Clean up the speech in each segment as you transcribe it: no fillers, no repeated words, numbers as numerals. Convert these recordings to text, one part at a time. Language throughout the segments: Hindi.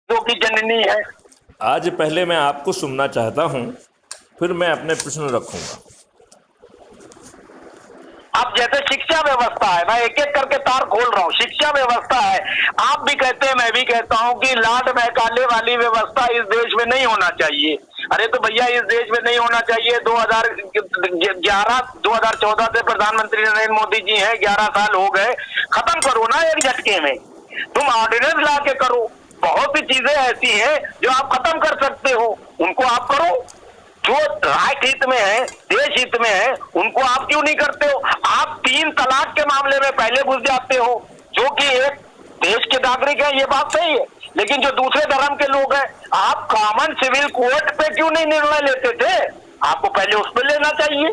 जो की जननी है। आज पहले मैं आपको सुनना चाहता हूं, फिर मैं अपने प्रश्न रखूंगा। अब जैसे शिक्षा व्यवस्था है, मैं एक एक करके तार खोल रहा हूँ। शिक्षा व्यवस्था है, आप भी कहते हैं, मैं भी कहता हूँ कि लाड महकाले वाली व्यवस्था इस देश में नहीं होना चाहिए। अरे तो भैया इस देश में नहीं होना चाहिए। 2014 से प्रधानमंत्री नरेंद्र मोदी जी हैं, 11 साल हो गए। खत्म करो ना एक झटके में, तुम ऑर्डिनेंस ला के करो। बहुत सी चीजें ऐसी हैं जो आप खत्म कर सकते हो, उनको आप करो। जो राष्ट्र हित में है, देश हित में है, उनको आप क्यों नहीं करते हो? आप 3 तलाक के मामले में पहले घुस जाते हो, जो कि एक देश के नागरिक है, ये बात सही है। लेकिन जो दूसरे धर्म के लोग हैं, आप कॉमन सिविल कोर्ट पे क्यों नहीं निर्णय लेते थे? आपको पहले उस पर लेना चाहिए,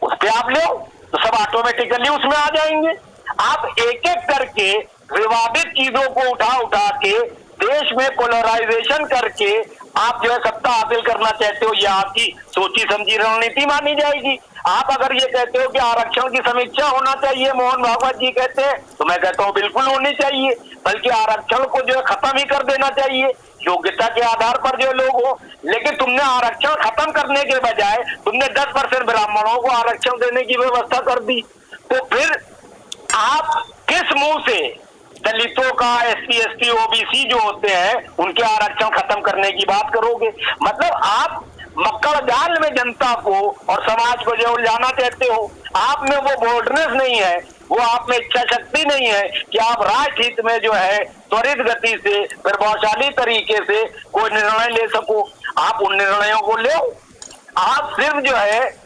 उस पर आप लो तो सब ऑटोमेटिकली उसमें आ जाएंगे। आप एक एक करके विवादित चीजों को उठा उठा के देश में पोलराइजेशन करके आप जो है सत्ता हासिल करना चाहते हो, ये आपकी सोची समझी रणनीति मानी जाएगी। आप अगर ये कहते हो कि आरक्षण की समीक्षा होना चाहिए, मोहन भागवत जी कहते हैं, तो मैं कहता हूँ बिल्कुल होनी चाहिए। बल्कि आरक्षण को जो है खत्म ही कर देना चाहिए, योग्यता के आधार पर जो लोग हो। लेकिन तुमने आरक्षण खत्म करने के बजाय तुमने 10% ब्राह्मणों को आरक्षण देने की व्यवस्था कर दी। तो फिर आप किस मुंह से दलितों का, एससी एसटी ओबीसी जो होते हैं उनके आरक्षण खत्म करने की बात करोगे? मतलब आप मक्कड़ जाल में जनता को और समाज को जो उलझाना चाहते हो। आप में वो बोल्डनेस नहीं है, वो आप में इच्छा शक्ति नहीं है कि आप राष्ट्र हित में जो है त्वरित गति से, प्रभावशाली तरीके से कोई निर्णय ले सको। आप उन निर्णयों को लो। आप सिर्फ जो है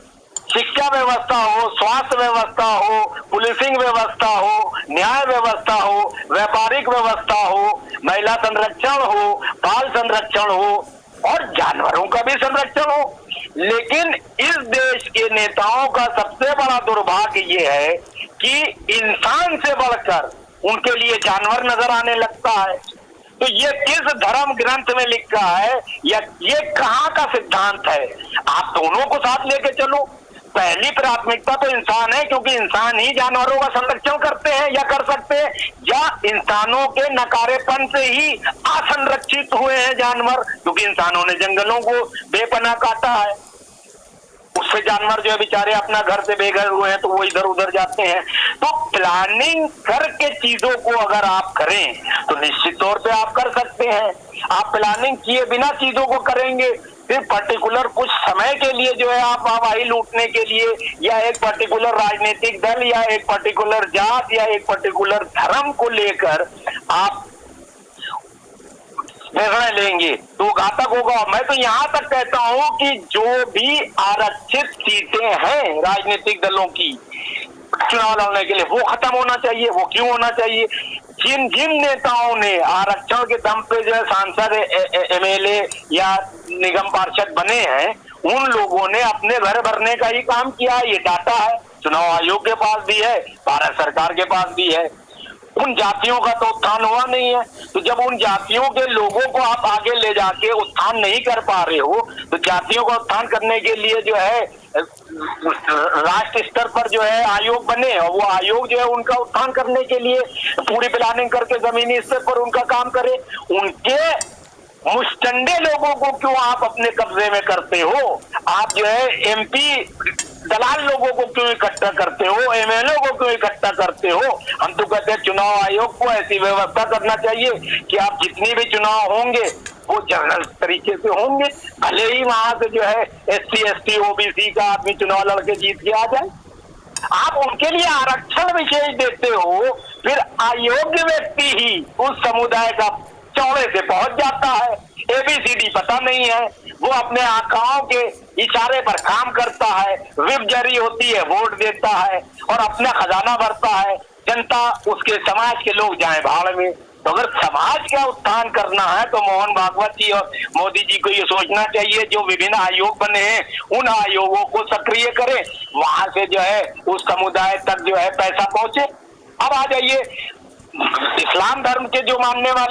शिक्षा व्यवस्था हो, स्वास्थ्य व्यवस्था हो, पुलिसिंग व्यवस्था हो, न्याय व्यवस्था हो, व्यापारिक व्यवस्था हो, महिला संरक्षण हो, बाल संरक्षण हो और जानवरों का भी संरक्षण हो। लेकिन इस देश के नेताओं का सबसे बड़ा दुर्भाग्य ये है कि इंसान से बढ़कर उनके लिए जानवर नजर आने लगता है। तो ये किस धर्म ग्रंथ में लिखा है या ये कहाँ का सिद्धांत है? आप दोनों को साथ लेके चलो। पहली प्राथमिकता तो इंसान है, क्योंकि इंसान ही जानवरों का संरक्षण करते हैं या कर सकते हैं, या इंसानों के नकारेपन से ही असंरक्षित हुए हैं जानवर, क्योंकि इंसानों ने जंगलों को बेपनाह काटा है। उससे जानवर जो है बेचारे अपना घर से बेघर हुए हैं, तो वो इधर उधर जाते हैं। तो प्लानिंग करके चीजों को अगर आप करें तो निश्चित तौर पे आप कर सकते हैं। आप प्लानिंग किए बिना चीजों को करेंगे, सिर्फ पर्टिकुलर कुछ समय के लिए जो है आप आवाही लूटने के लिए, या एक पर्टिकुलर राजनीतिक दल या एक पर्टिकुलर जात या एक पर्टिकुलर धर्म को लेकर आप निर्णय लेंगे तो घातक होगा। मैं तो यहाँ तक कहता हूँ कि जो भी आरक्षित सीटें हैं राजनीतिक दलों की चुनाव लड़ने के लिए, वो खत्म होना चाहिए। वो क्यों होना चाहिए? जिन जिन नेताओं ने आरक्षण के दम पे जो है सांसद, एमएलए या निगम पार्षद बने हैं, उन लोगों ने अपने घर भरने का ही काम किया। ये डाटा है, चुनाव आयोग के पास भी है, भारत सरकार के पास भी है। उन जातियों का तो उत्थान हुआ नहीं है। तो जब उन जातियों के लोगों को आप आगे ले जाके उत्थान नहीं कर पा रहे हो, तो जातियों का उत्थान करने के लिए जो है राष्ट्र स्तर पर जो है आयोग बने, और वो आयोग जो है उनका उत्थान करने के लिए पूरी प्लानिंग करके जमीनी स्तर पर उनका काम करे। उनके मुस्टंडे लोगों को क्यों आप अपने कब्जे में करते हो? आप जो है एमपी दलाल लोगों को क्यों इकट्ठा करते हो? एमएलए को क्यों इकट्ठा करते हो? हम तो कहते हैं चुनाव आयोग को ऐसी व्यवस्था करना चाहिए कि आप जितनी भी चुनाव होंगे वो जनरल तरीके से होंगे, भले ही वहां से जो है एससी एसटी ओबीसी का आदमी चुनाव लड़के जीत के आ जाए। आप उनके लिए आरक्षण विशेष देते हो, फिर अयोग्य व्यक्ति ही उस समुदाय का चौड़े से पहुंच जाता है। एबीसीडी पता नहीं है, वो अपने आकाओं के इशारे पर काम करता है, विप जारी होती है, वोट देता है और अपना खजाना भरता है। जनता, उसके समाज के लोग जाए भाड़ में। तो अगर समाज का उत्थान करना है तो मोहन भागवत जी और मोदी जी को ये सोचना चाहिए, जो विभिन्न आयोग बने हैं उन आयोगों को सक्रिय करें, वहां से जो है उस समुदाय तक जो है पैसा पहुंचे। अब आ जाइए इस्लाम धर्म के जो मानने वाले